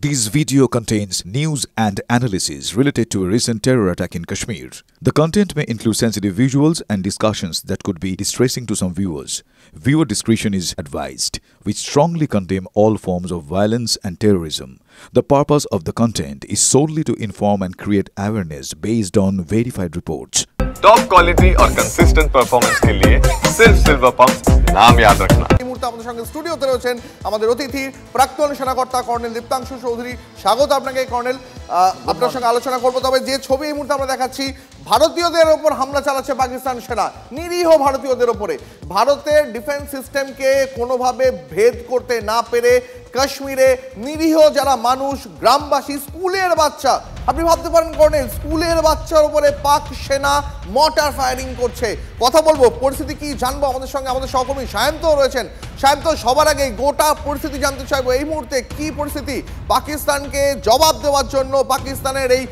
This video contains news and analysis related to a recent terror attack in Kashmir. The content may include sensitive visuals and discussions that could be distressing to some viewers. Viewer discretion is advised. We strongly condemn all forms of violence and terrorism. The purpose of the content is solely to inform and create awareness based on verified reports. Top quality और consistent performance के लिए सिर्फ silver pump नाम याद रखना। এই মুহূর্তে আমাদের সঙ্গে স্টুডিওতে রয়েছেন আমাদের অতিথি প্রাক্তন সেনাকর্তা কর্নেল দীপ্তাংশু চৌধুরী। স্বাগত আপনাকে কর্নেল। আপনার সঙ্গে আলোচনা করবো, তবে যে ছবি এই মুহূর্তে আমরা দেখাচ্ছি, ভারতীয়দের ওপর হামলা চালাচ্ছে পাকিস্তান সেনা, নিরীহ ভারতীয়দের ওপরে। ভারতের ডিফেন্স সিস্টেমকে কোনোভাবে ভেদ করতে না পেরে কাশ্মীরে নিরীহ যারা মানুষ, গ্রামবাসী, স্কুলের বাচ্চা, আপনি ভাবতে পারেন কর্নেল, স্কুলের বাচ্চার উপরে পাক সেনা মর্টার ফায়ারিং করছে। কথা বলবো পরিস্থিতি কি জানবো, আমাদের সঙ্গে আমাদের সহকর্মী সায়ন্ত রয়েছেন। সায়ন্ত, সবার আগে গোটা পরিস্থিতি জানতে চাইবো, এই মুহূর্তে কি পরিস্থিতি পাকিস্তানকে জবাব দেওয়ার জন্য, পাকিস্তানের এই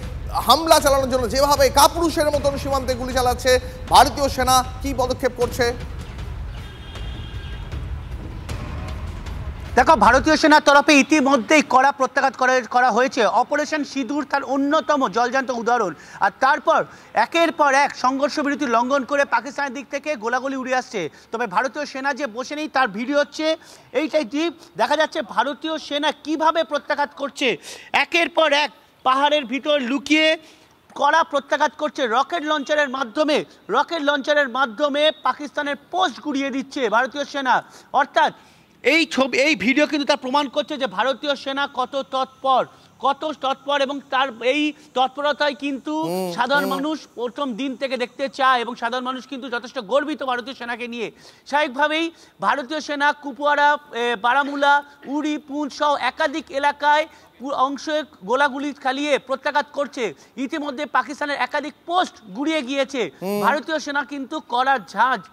হামলা চালানোর জন্য যেভাবে কাপুরুষের মতন সীমান্তে গুলি চালাচ্ছে ভারতীয় সেনা, কি পদক্ষেপ করছে? দেখো, ভারতীয় সেনার তরফে ইতিমধ্যেই কড়া প্রত্যাঘাত করা হয়েছে। অপারেশন সিঁদুর তার অন্যতম জলজান্ত উদাহরণ। আর তারপর একের পর এক সংঘর্ষ বিরতি লঙ্ঘন করে পাকিস্তানের দিক থেকে গোলাগুলি উড়ে আসছে। তবে ভারতীয় সেনা যে বসে নেই তার ভিডিও হচ্ছে এইটাই। দেখা যাচ্ছে ভারতীয় সেনা কিভাবে প্রত্যাঘাত করছে, একের পর এক পাহাড়ের ভিতর লুকিয়ে কড়া প্রত্যাঘাত করছে। রকেট লঞ্চারের মাধ্যমে পাকিস্তানের পোস্ট গুড়িয়ে দিচ্ছে ভারতীয় সেনা। অর্থাৎ এই ভিডিও কিন্তু তার প্রমাণ করছে যে ভারতীয় সেনা কত তৎপর এবং তার এই তৎপরতায় কিন্তু সাধারণ মানুষ প্রথম দিন থেকে দেখতে চায় এবং সাধারণ মানুষ কিন্তু যথেষ্ট গর্বিত ভারতীয় সেনাকে নিয়ে। স্বাভাবিকভাবেই ভারতীয় সেনা কুপওয়ারা, বারামুলা, উরি, পুঞ্চ সহ একাধিক এলাকায় অংশে গোলাগুলি চালিয়ে প্রত্যাঘাত করছে। ইতিমধ্যে পাকিস্তানের একাধিক পোস্ট গুড়িয়ে গিয়েছে। ভারতীয় সেনা কিন্তু কড়ার ঝাঁজ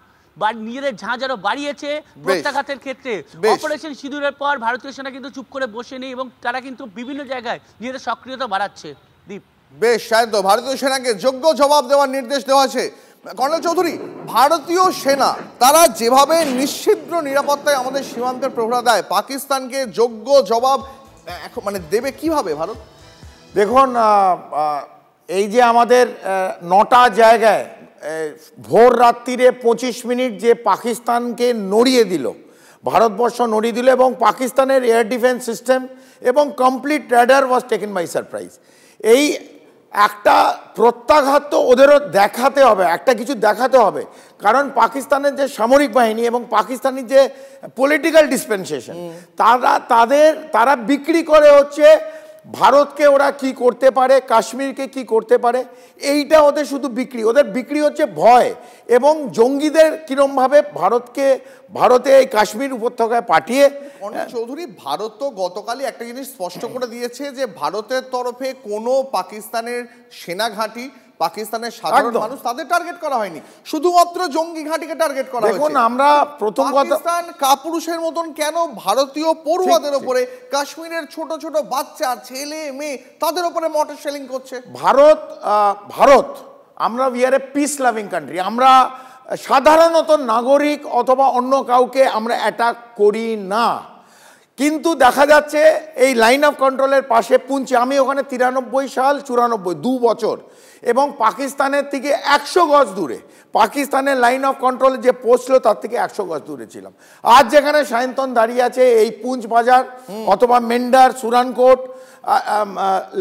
নিজেদের ঝাঁজ আরো বাড়িয়েছে প্রত্যাঘাতের ক্ষেত্রে। অপারেশন সিঁদুরের পর ভারতীয় সেনা কিন্তু চুপ করে বসে নেই এবং তারা কিন্তু বিভিন্ন জায়গায় নিজেদের সক্রিয়তা বাড়াচ্ছে। দীপ, বেশ শান্ত, ভারতীয় সেনাকে যোগ্য জবাব দেওয়ার নির্দেশ দেওয়া আছে। কর্নেল চৌধুরী, ভারতীয় সেনা তারা যেভাবে নিশ্চিদ্র নিরাপত্তায় আমাদের সীমান্তের প্রহরা দেয়, পাকিস্তানকে যোগ্য জবাব মানে দেবে কিভাবে ভারত? দেখুন, এই যে আমাদের 9টা জায়গায় ভোর রাত্রিরে 25 মিনিট যে পাকিস্তানকে নড়িয়ে দিল, ভারতবর্ষ নড়িয়ে দিল, এবং পাকিস্তানের এয়ার ডিফেন্স সিস্টেম এবং complete radar was taken by surprise. এই একটা প্রত্যাঘাত তো ওদেরও দেখাতে হবে, একটা কিছু দেখাতে হবে, কারণ পাকিস্তানের যে সামরিক বাহিনী এবং পাকিস্তানি যে পলিটিক্যাল ডিসপেন্সেশন, তারা বিক্রি করে হচ্ছে ভারতকে ওরা কি করতে পারে, কাশ্মীরকে কি করতে পারে, এইটা ওদের শুধু বিক্রি। ওদের বিক্রি হচ্ছে ভয় এবং জঙ্গিদের কিরমভাবে ভারতে এই কাশ্মীর উপত্যকায় পাঠিয়ে। চৌধুরী, ভারত তো গতকালই একটা জিনিস স্পষ্ট করে দিয়েছে যে ভারতের তরফে কোনো পাকিস্তানের সেনা ঘাঁটি, পাকিস্তানের সাধারণ মানুষ তাদের টার্গেট করা হয়নি, শুধুমাত্র জঙ্গি ঘাঁটিকে টার্গেট করা হয়েছে। দেখুন, আমরা প্রথম কথা, পাকিস্তান কাপুরুষের মতন কেন ভারতীয় পড়ুয়াদের উপরে, কাশ্মীরের ছোট ছোট বাচ্চা, ছেলে মেয়ে, তাদের উপরে মর্টার শেলিং করছে? ভারত আমরা we are a peace loving country. আমরা সাধারণত নাগরিক অথবা অন্য কাউকে আমরা অ্যাটাক করি না, কিন্তু দেখা যাচ্ছে এই লাইন অফ কন্ট্রোলের পাশে পুঞ্চে, আমি ওখানে 93 সাল 94 2 বছর, এবং পাকিস্তানের থেকে 100 গজ দূরে, পাকিস্তানের লাইন অফ কন্ট্রোল যে পোস্ট ছিল তার থেকে 100 গজ দূরে ছিলাম। আজ যেখানে সায়ন্তন দাঁড়িয়ে আছে, এই পুঞ্চ বাজার অথবা মেন্ডার, সুরানকোট,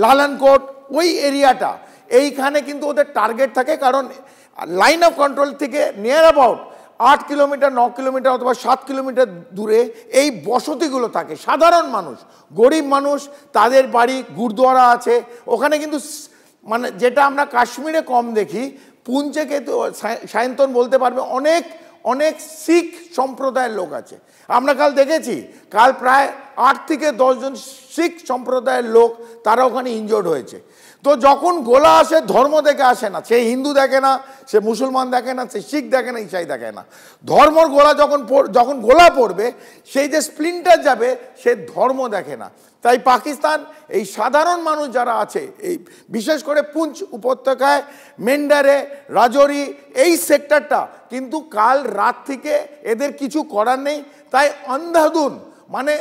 লালনকোট, ওই এরিয়াটা, এইখানে কিন্তু ওদের টার্গেট থাকে, কারণ লাইন অফ কন্ট্রোল থেকে নিয়ার অ্যাবাউট 8 কিলোমিটার, 9 কিলোমিটার অথবা 7 কিলোমিটার দূরে এই বসতিগুলো থাকে। সাধারণ মানুষ, গরিব মানুষ, তাদের বাড়ি, গুরুদ্বারা আছে ওখানে, কিন্তু মানে যেটা আমরা কাশ্মীরে কম দেখি, পুঞ্চে কিন্তু সায়ন্তন বলতে পারবে অনেক শিখ সম্প্রদায়ের লোক আছে। আমরা কাল দেখেছি, কাল প্রায় 8 থেকে 10 জন শিখ সম্প্রদায়ের লোক তারা ওখানে ইনজোর্ড হয়েছে। তো যখন গোলা আসে, ধর্ম দেখে আসে না, সে হিন্দু দেখে না, সে মুসলমান দেখে না, সে শিখ দেখে না, ইসাই দেখে না, ধর্মর গোলা যখন গোলা পড়বে, সেই যে স্প্লিন্টার যাবে, সে ধর্ম দেখে না। তাই পাকিস্তান এই সাধারণ মানুষ যারা আছে, এই বিশেষ করে পুঞ্চ উপত্যকায়, মেন্ডারে, রাজৌরি, এই সেক্টরটা কিন্তু কাল রাত থেকে এদের কিছু করার নেই। তাই অন্ধাধুন মানে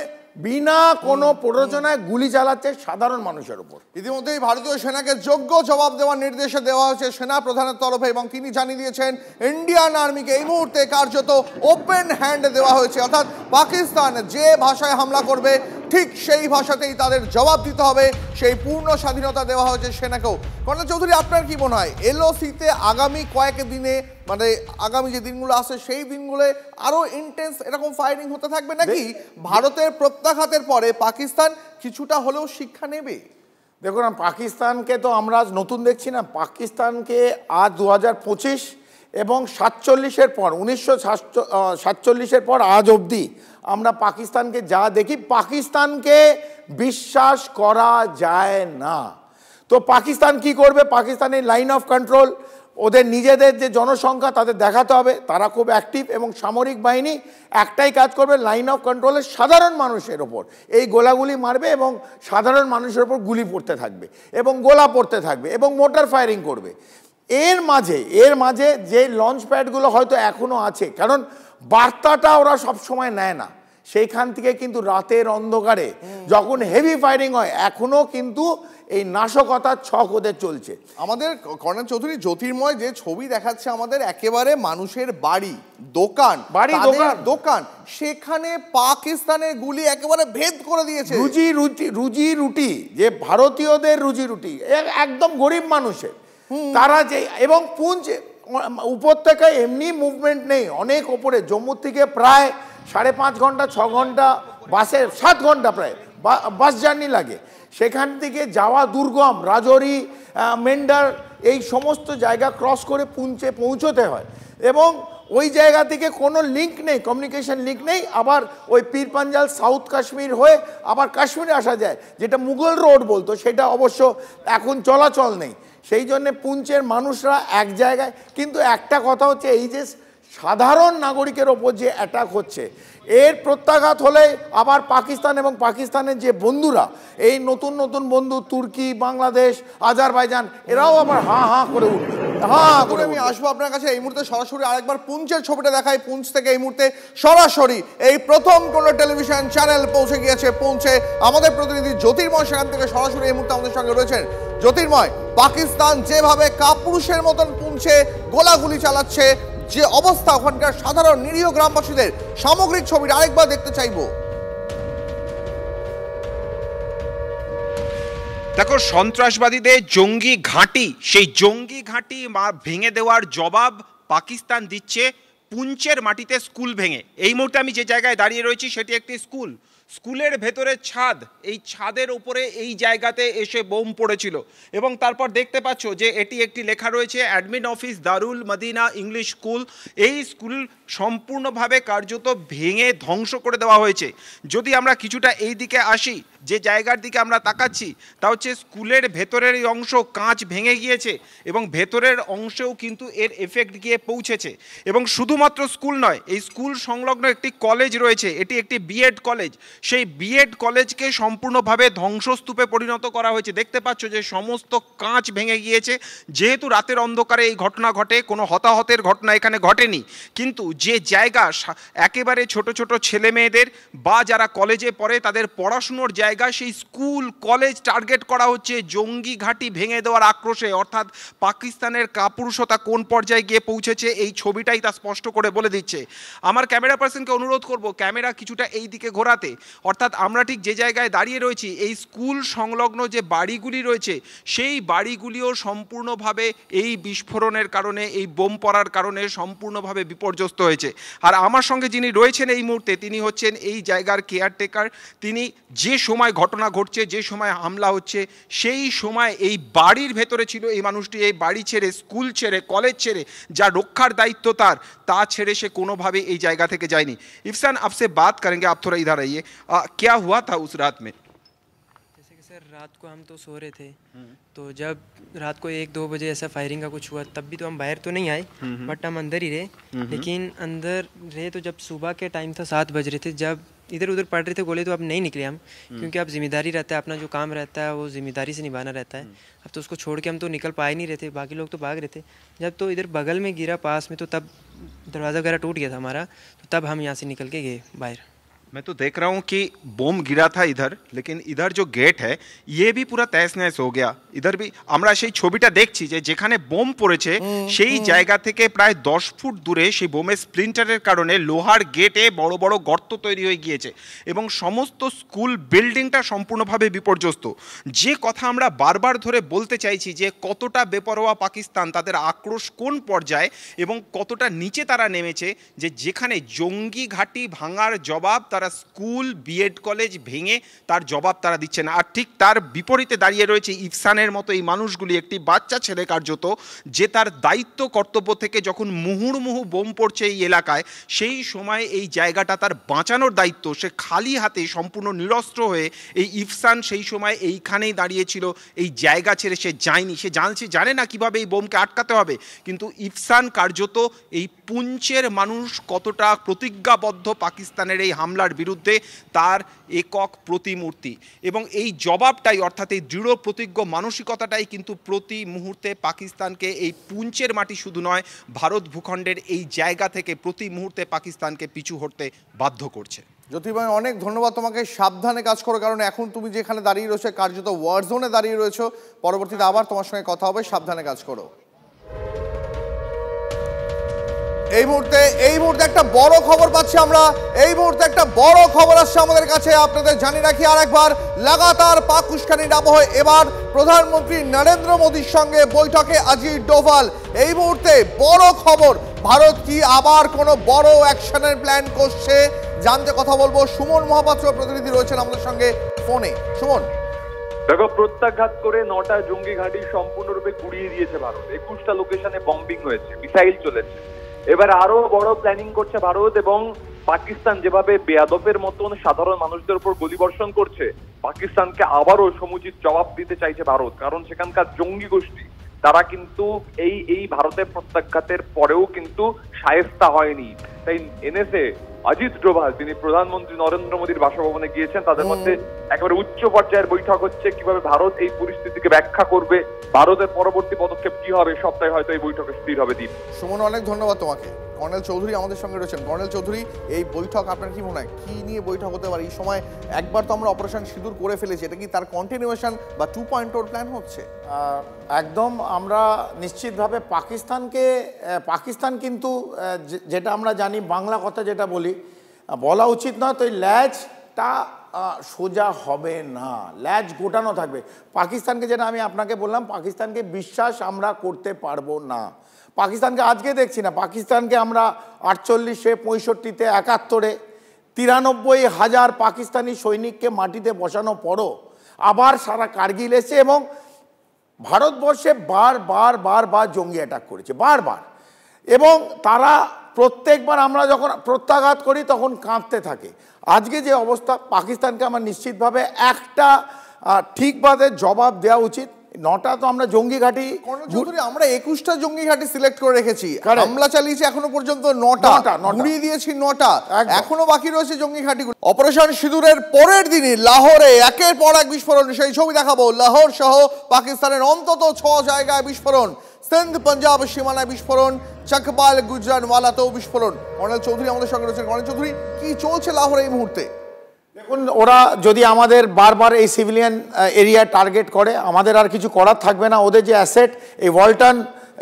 বিনা কোনো প্ররোচনায় গুলি চালাচ্ছে সাধারণ মানুষের উপর। ইতিমধ্যেই ভারতীয় সেনাকে যোগ্য জবাব দেওয়ার নির্দেশ দেওয়া হয়েছে সেনা প্রধানের তরফে, এবং তিনি জানিয়ে দিয়েছেন ইন্ডিয়ান আর্মিকে এই মুহূর্তে কার্যত ওপেন হ্যান্ড দেওয়া হয়েছে, অর্থাৎ পাকিস্তান যে ভাষায় হামলা করবে ঠিক সেই ভাষাতেই তাদের জবাব দিতে হবে, সেই পূর্ণ স্বাধীনতা দেওয়া হয়েছে সেনাকেও। কর্নেল চৌধুরী, আপনার কি মনে হয় এলওসিতে আগামী কয়েক দিনে, মানে আগামী যে দিনগুলো আছে সেই দিনগুলো আরো ইন্টেন্স এরকম ফায়ারিং হতে থাকবে, নাকি ভারতের প্রত্যাঘাতের পরে পাকিস্তান কিছুটা হলেও শিক্ষা নেবে? দেখুন, পাকিস্তানকে তো আমরা আজ নতুন দেখছি না। পাকিস্তানকে আজ 2025 এবং 47-এর পর 1947-এর পর আজ অবধি আমরা পাকিস্তানকে যা দেখি, পাকিস্তানকে বিশ্বাস করা যায় না। তো পাকিস্তান কি করবে? পাকিস্তানের লাইন অফ কন্ট্রোল, ওদের নিজেদের যে জনসংখ্যা তাদের দেখাতে হবে তারা খুব অ্যাক্টিভ, এবং সামরিক বাহিনী একটাই কাজ করবে, লাইন অফ কন্ট্রোলের সাধারণ মানুষের ওপর এই গোলাগুলি মারবে এবং সাধারণ মানুষের ওপর গুলি পড়তে থাকবে এবং গোলা পড়তে থাকবে এবং মোটর ফায়ারিং করবে। এর মাঝে যে লঞ্চ প্যাডগুলো হয়তো এখনও আছে, কারণ বার্তাটা ওরা সবসময় নেয় না, সেইখান থেকে কিন্তু রাতের অন্ধকারে যখন হেভি ফায়ারিং হয় এখনও কিন্তু এই নাশকতার ছক ওদের চলছে। আমাদের কর্নেল চৌধুরী, জ্যোতির্ময় যে ছবি দেখাচ্ছে আমাদের, একেবারে মানুষের বাড়ি দোকান, সেখানে পাকিস্তানের গুলি একেবারে ভেদ করে দিয়েছে। রুজি রুটি যে ভারতীয়দের রুজি রুটি একদম গরিব মানুষের, তারা যে, এবং পুঞ্চ উপত্যকায় এমনি মুভমেন্ট নেই, অনেক ওপরে, জম্মু থেকে প্রায় 5.5 ঘন্টা 6 ঘন্টা বাসে 7 ঘন্টা প্রায় বাস জার্নি লাগে। সেখান থেকে যাওয়া দুর্গম, রাজৌরি, মেন্ডার, এই সমস্ত জায়গা ক্রস করে পুঞ্চে পৌঁছতে হয়, এবং ওই জায়গা থেকে কোনো লিঙ্ক নেই, কমিউনিকেশন লিঙ্ক নেই। আবার ওই পীর পাঞ্জাল সাউথ কাশ্মীর হয়ে আবার কাশ্মীরে আসা যায়, যেটা মুঘল রোড বলতো, সেটা অবশ্য এখন চলাচল নেই। সেই জন্যে পুঞ্চের মানুষরা এক জায়গায়, কিন্তু একটা কথা হচ্ছে এই যে সাধারণ নাগরিকের ওপর যে অ্যাটাক হচ্ছে, এর প্রত্যাঘাত হলে আবার পাকিস্তান এবং পাকিস্তানের যে বন্ধুরা, এই নতুন নতুন বন্ধু তুর্কি, বাংলাদেশ, আজারবাইজান, এরাও আবার হা করে উঠবে। আমি আসবো আপনার কাছে এই মুহূর্তে সরাসরি আরেকবার পুঞ্চের ছবিটা দেখাই। পুঞ্চ থেকে এই মুহূর্তে সরাসরি এই প্রথম কোনো টেলিভিশন চ্যানেল পৌঁছে গিয়েছে পুঞ্চে। আমাদের প্রতিনিধি জ্যোতির্ময় সেখান থেকে সরাসরি এই মুহূর্তে আমাদের সঙ্গে রয়েছেন। জ্যোতির্ময়, পাকিস্তান যেভাবে কাপুরুষের মতন পুঞ্চে গোলাগুলি চালাচ্ছে, যে অবস্থা ওখানকার সাধারণ নিরীহ গ্রামবাসীদের, সামগ্রিক ছবিটা আরেকবার দেখতে চাইবো। দেখো, সন্ত্রাসবাদীদের জঙ্গি ঘাঁটি, সেই জঙ্গি ঘাঁটি ভেঙে দেওয়ার জবাব পাকিস্তান দিচ্ছে পুঞ্চের মাটিতে স্কুল ভেঙে। এই মুহূর্তে আমি যে জায়গায় দাঁড়িয়ে রয়েছি সেটি একটি স্কুল। স্কুলের ভেতরে ছাদ, এই ছাদের উপরে এই জায়গাতে এসে বোম পড়েছিল, এবং তারপর দেখতে পাচ্ছ যে এটি একটি লেখা রয়েছে অ্যাডমিন অফিস দারুল মদিনা ইংলিশ স্কুল। এই স্কুল সম্পূর্ণভাবে কার্যত ভেঙে ধ্বংস করে দেওয়া হয়েছে। যদি আমরা কিছুটা এই দিকে আসি, যে জায়গার দিকে আমরা তাকাচ্ছি তা হচ্ছে স্কুলের ভেতরের এই অংশ, কাঁচ ভেঙে গিয়েছে এবং ভেতরের অংশেও কিন্তু এর এফেক্ট গিয়ে পৌঁছেছে। এবং শুধুমাত্র স্কুল নয়, এই স্কুল সংলগ্ন একটি কলেজ রয়েছে, এটি একটি বিএড কলেজ। সেই বিএড কলেজকে সম্পূর্ণভাবে ধ্বংসস্তূপে পরিণত করা হয়েছে। দেখতে পাচ্ছ যে সমস্ত কাঁচ ভেঙে গিয়েছে। যেহেতু রাতের অন্ধকারে এই ঘটনা ঘটে, কোনো হতাহতের ঘটনা এখানে ঘটেনি, কিন্তু যে জায়গা একেবারে ছোট ছোট ছেলে মেয়েদের বা যারা কলেজে পড়ে তাদের পড়াশুনোর জায়গা, সেই স্কুল কলেজ টার্গেট করা হচ্ছে জঙ্গি ঘাঁটি ভেঙে দেওয়ার আক্রোশে। অর্থাৎ পাকিস্তানের কাপুরুষতা কোন পর্যায়ে গিয়ে পৌঁছেছে এই ছবিটাই তা স্পষ্ট করে বলে দিচ্ছে। আমার ক্যামেরা পার্সনকে অনুরোধ করব ক্যামেরা কিছুটা এই দিকে ঘোরাতে। অর্থাৎ আমরা ঠিক যে জায়গায় দাঁড়িয়ে রয়েছি, এই স্কুল সংলগ্ন যে বাড়িগুলি রয়েছে সেই বাড়িগুলিও সম্পূর্ণভাবে এই বিস্ফোরণের কারণে, এই বোম পড়ার কারণে সম্পূর্ণভাবে বিপর্যস্ত হয়েছে। আর আমার সঙ্গে যিনি রয়েছেন এই মুহূর্তে, তিনি হচ্ছেন এই জায়গার কেয়ারটেকার। তিনি যে সময় ঘটনা ঘটছে, যে সময় হামলা হচ্ছে, সেই সময় এই বাড়ির ভেতরে ছিল এই মানুষটি। এই বাড়ি ছেড়ে, স্কুল ছেড়ে, কলেজ ছেড়ে, যা রক্ষার দায়িত্ব তা ছেড়ে সে কোনোভাবে এই জায়গা থেকে যায়নি। ইফসান, आपसे बात करेंगे, आप थोड़ा इधर आइए। क्या हुआ था उस रात में? जैसे कि सर, रात को हम तो सो रहे थे, तो जब रात को 1-2 बजे ऐसा फायरिंग का कुछ हुआ, तब भी तो हम बाहर तो नहीं आए, बट हम अंदर ही रहे। लेकिन अंदर रहे तो जब सुबह के टाइम था, 7 बज रहे थे, जब इधर उधर पड़ रहे थे गोले, तो अब नहीं निकले हम, क्योंकि अब जिम्मेदारी रहता है, अपना जो काम रहता है वो जिम्मेदारी से निभाना रहता है। अब तो उसको छोड़ के हम तो निकल पा ही नहीं रहे थे, बाकी लोग तो भाग रहे थे। जब तो इधर बगल में गिरा पास में, तो तब दरवाज़ा वगैरह टूट गया था हमारा, तो तब हम यहाँ से निकल के गए बाहर। मैं तो देख रहा हूँ कि बम गिरा था इधर, लेकिन इधर जो गेट है ये भी পুরো তছনছ हो गया। इधर भी আমরা সেই ছবিটা দেখছি যে যেখানে বোম পড়েছে সেই জায়গা থেকে প্রায় 10 ফুট দূরে সেই বোমের স্প্লিন্টারের কারণে লোহার গেটে বড় বড় গর্ত তৈরি হয়ে গিয়েছে এবং সমস্ত স্কুল বিল্ডিংটা সম্পূর্ণভাবে বিপর্যস্ত। যে কথা আমরা বারবার ধরে বলতে চাইছি যে কতটা বেপরোয়া পাকিস্তান, তাদের আক্রোশ কোন পর্যায়ে এবং কতটা নিচে তারা নেমেছে, যে যেখানে জঙ্গি ঘাঁটি ভাঙার জবাব তারা স্কুল বিএড কলেজ ভেঙে তার জবাব তারা দিচ্ছে না। আর ঠিক তার বিপরীতে দাঁড়িয়ে রয়েছে ইফসানের মতো এই মানুষগুলি, একটি বাচ্চা ছেলে কার্যত, যে তার দায়িত্ব কর্তব্য থেকে যখন মুহুর্মুহু বোম পড়ছে এই এলাকায় সেই সময় এই জায়গাটা তার বাঁচানোর দায়িত্ব, সে খালি হাতে সম্পূর্ণ নিরস্ত্র হয়ে এই ইফসান সেই সময় এইখানেই দাঁড়িয়েছিল, এই জায়গা ছেড়ে সে যায়নি। সে জানে না কিভাবে এই বোমকে আটকাতে হবে, কিন্তু ইফসান কার্যত এই পুঞ্চের মানুষ কতটা প্রতিজ্ঞাবদ্ধ পাকিস্তানের এই হামলার বিরুদ্ধে তার একক প্রতিমূর্তি। এবং এই জবাবটাই, অর্থাৎ এই দৃঢ় প্রতিজ্ঞ মানসিকতাটাই কিন্তু প্রতি মুহূর্তে পাকিস্তানকে এই পুঞ্চের মাটি শুধু নয়, ভারত ভূখণ্ডের এই জায়গা থেকে প্রতি মুহূর্তে পাকিস্তানকে পিছু হটতে বাধ্য করছে। জ্যোতির্ময়, অনেক ধন্যবাদ তোমাকে। সাবধানে কাজ করো, কারণ এখন তুমি যেখানে দাঁড়িয়ে রয়েছে কার্যত ওয়ার জোনে দাঁড়িয়ে রয়েছো। পরবর্তীতে আবার তোমার সঙ্গে কথা হবে, সাবধানে কাজ করো। এই মুহূর্তে একটা বড় খবর পাচ্ছি আমরা। এই মুহূর্তে একটা বড় খবর আসছে আমাদের কাছে, আপনাদের জানিয়ে রাখি আর একবার। লাগাতার পাক উস্কানির আবহে এবার প্রধানমন্ত্রী নরেন্দ্র মোদীর সঙ্গে বৈঠকে আজিজ ডোভাল। এই মুহূর্তে বড় খবর, ভারত কি আবার কোনো বড় অ্যাকশনের প্ল্যান করছে জানতে কথা বলবো। সুমন মহাপাত্র প্রতিনিধি রয়েছেন আমাদের সঙ্গে ফোনে। সুমন, দেখো, প্রত্যাঘাত করে 9টা জঙ্গি ঘাঁটি সম্পূর্ণরূপে গুড়িয়ে দিয়েছে ভারত। 21টা লোকেশনে বম্বিং হয়েছে, মিসাইল চলেছে। এবার আরো বড় প্ল্যানিং করছে ভারত, এবং পাকিস্তান যেভাবে বেয়াদবের মতন সাধারণ মানুষদের উপর গুলিবর্ষণ করছে, পাকিস্তানকে আবারও সমুচিত জবাব দিতে চাইছে ভারত। কারণ সেখানকার জঙ্গি গোষ্ঠী তারা কিন্তু এই ভারতের প্রত্যাঘাতের পরেও কিন্তু শায়েস্তা হয়নি। তাই এনেছে অজিত ডোভাল, তিনি প্রধানমন্ত্রী নরেন্দ্র মোদীর বাসভবনে গিয়েছেন। তাদের মধ্যে একেবারে উচ্চ পর্যায়ের বৈঠক হচ্ছে, কিভাবে ভারত এই পরিস্থিতিকে ব্যাখ্যা করবে, ভারতের পরবর্তী পদক্ষেপ কি হবে, সবটাই হয়তো এই বৈঠকে স্থির হবে। দীপ, সুমন, অনেক ধন্যবাদ তোমাকে। কর্নেল চৌধুরী আমাদের সঙ্গে রয়েছেন। কর্নেল চৌধুরী, এই বৈঠক আপনার কি মনে হয়, কি নিয়ে বৈঠক হতে পারে? এই সময় একবার তো আমরা অপারেশন সিঁদুর করে ফেলেছি, এটা কি তার কন্টিনিউয়েশন বা 2.0 প্ল্যান হচ্ছে? একদম, আমরা নিশ্চিতভাবে পাকিস্তান কিন্তু যেটা আমরা জানি, বাংলা কথা যেটা বলি, বলা উচিত নয়, তো এই ল্যাজটা সোজা হবে না, ল্যাজ গোটানো থাকবে। পাকিস্তানকে, যেটা আমি আপনাকে বললাম, পাকিস্তানকে বিশ্বাস আমরা করতে পারবো না। পাকিস্তানকে আজকে দেখছি না, পাকিস্তানকে আমরা 48-এ, 65-তে, 71-এ 93,000 পাকিস্তানি সৈনিককে মাটিতে বসানো পরও আবার সারা কার্গিল এসে এবং ভারতবর্ষে বারবার জঙ্গি অ্যাটাক করেছে, বারবার। এবং তারা প্রত্যেকবার আমরা যখন প্রত্যাঘাত করি তখন কাঁপতে থাকে। আজকে যে অবস্থা, পাকিস্তানকে আমার নিশ্চিতভাবে একটা ঠিকভাবে জবাব দেওয়া উচিত। 9টা তো আমরা জঙ্গি ঘাঁটি, আমরা 21টা জঙ্গি ঘাঁটি সিলেক্ট করে রেখেছি, হামলা চালিয়েছি এখনো পর্যন্ত 9টা, ঘুরিয়ে দিয়েছি 9টা, এখনো বাকি রয়েছে জঙ্গি ঘাঁটিগুলো। অপারেশন সিঁদুরের পরের দিনই লাহোরে একের পর এক বিস্ফোরণ, সেই ছবি দেখাবো। লাহোর সহ পাকিস্তানের অন্তত 6 জায়গায় বিস্ফোরণ, সিন্ধ পাঞ্জাব সীমানায় বিস্ফোরণ, চকবাল গুজরানওয়ালাতেও বিস্ফোরণ। কর্নেল চৌধুরী আমাদের সঙ্গে রয়েছেন। কর্নেল চৌধুরী, কি চলছে লাহোরে এই মুহূর্তে? দেখুন, ওরা যদি আমাদের বারবার এই সিভিলিয়ান এরিয়া টার্গেট করে, আমাদের আর কিছু করার থাকবে না। ওদের যে অ্যাসেট, এই ওয়ালটন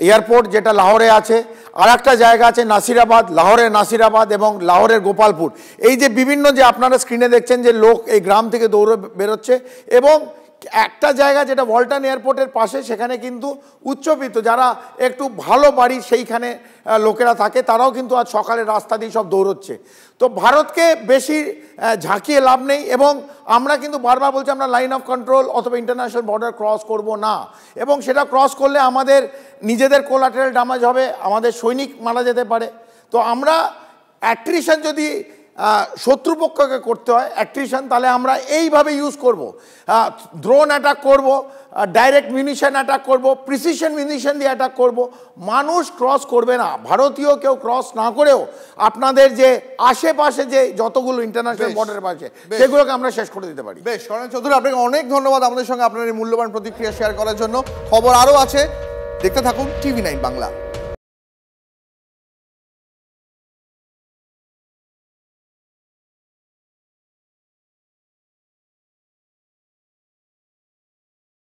এয়ারপোর্ট যেটা লাহোরে আছে, আর একটা জায়গা আছে নাসিরাবাদ, লাহোরের নাসিরাবাদ এবং লাহোরের গোপালপুর। এই যে বিভিন্ন যে আপনারা স্ক্রিনে দেখছেন যে লোক এই গ্রাম থেকে দৌড়ে বেরোচ্ছে, এবং একটা জায়গা যেটা ওয়ালটন এয়ারপোর্টের পাশে, সেখানে কিন্তু উচ্চবিত্ত যারা একটু ভালো বাড়ি সেইখানে লোকেরা থাকে, তারাও কিন্তু আজ সকালে রাস্তা দিয়ে সব দৌড়চ্ছে। তো ভারতকে বেশি ঝাঁকিয়ে লাভ নেই, এবং আমরা কিন্তু বারবার বলছি আমরা লাইন অফ কন্ট্রোল অথবা ইন্টারন্যাশনাল বর্ডার ক্রস করব না, এবং সেটা ক্রস করলে আমাদের নিজেদের কোলাটারাল ড্যামেজ হবে, আমাদের সৈনিক মারা যেতে পারে। তো আমরা অ্যাট্রিশন যদি শত্রুপক্ষকে করতে হয় অ্যাট্রিশন, তাহলে আমরা এইভাবে ইউজ করব, ড্রোন অ্যাটাক করব, ডাইরেক্ট মিউনিশন অ্যাটাক করব, প্রিসিশন মিউনিশন দিয়ে অ্যাটাক করব। মানুষ ক্রস করবে না, ভারতীয় কেউ ক্রস না করেও আপনাদের যে আশেপাশে যে যতগুলো ইন্টারন্যাশনাল বর্ডারের পাশে, সেগুলোকে আমরা শেষ করে দিতে পারি। বেশ, কর্নেল চৌধুরী, আপনাকে অনেক ধন্যবাদ আমাদের সঙ্গে আপনার এই মূল্যবান প্রতিক্রিয়া শেয়ার করার জন্য। খবর আরও আছে, দেখতে থাকুন TV9 বাংলা।